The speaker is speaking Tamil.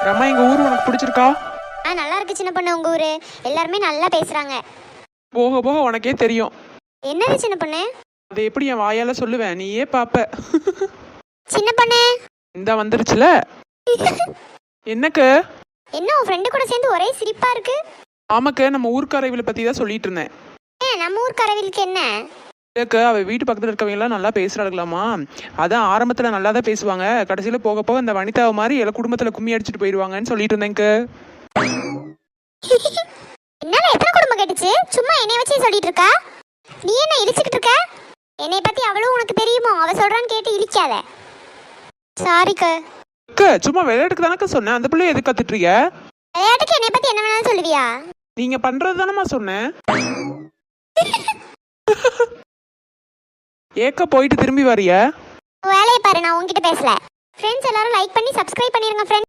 ரம்மா, எங்க ஊர் உனக்கு பிடிச்சிருக்கா? நல்லா இருக்கு சின்ன பொண்ணு. உங்க ஊரு எல்லாருமே நல்லா பேசுறாங்க. போக போக உனக்கே தெரியும். என்னது சின்ன பொண்ணு? அதை எப்படி என் வாயால சொல்லுவேன், நீயே பாப்ப. சின்ன பொண்ணு இந்த வந்துருச்சுல. என்னக்கு? என்ன உன் ஃப்ரெண்டு கூட சேர்ந்து ஒரே சிரிப்பா இருக்கு? ஆமாக்கு, நம்ம ஊர்க்காரவில பத்தி தான் சொல்லிட்டு இருந்தேன். நம்ம ஊர் கரவிலுக்கு என்ன? இல்லக்கு, அவ வீட்டு பக்கத்துல இருக்கவங்க எல்லாம் நல்லா பேசுறாங்களாமா. அதான் ஆரம்பத்துல நல்லா தான் பேசுவாங்க, கடைசியில போக போக இந்த வனிதாவை மாதிரி எல்லா குடும்பத்துல கும்மி அடிச்சுட்டு போயிடுவாங்கன்னு சொல்லிட்டு இருந்தேங்க. என்னால எத்தனை குடும்பம் கேட்டுச்சு? சும்மா என்னைய வச்சே சொல்லிட்டு இருக்கா. நீ என்ன இழிச்சுக்கிட்டு இருக்க? என்னைய பத்தி அவ்வளவு உனக்கு தெரியுமோ? அவ சொல்றான்னு கேட்டு இழிக்காத. சாரிக்க. சும்மா விளையாட்டுக்கு தானக்க சொன்னேன், அந்த பிள்ளைய எதுக்கு கத்துட்டுறீங்க? விளையாட்டுக்கு என்னைய பத்தி என்ன வேணாலும் சொல்லுவியா? நீங்க பண்றது தானமா சொன்னேன். ஏக்க போயிட்டு திரும்பி வரிய வேலையை பாரு, நான் உன்கிட்ட பேசல. ஃப்ரெண்ட்ஸ் எல்லாரும் லைக் பண்ணி சப்ஸ்கிரைப் பண்ணிருங்க ஃப்ரெண்ட்ஸ்.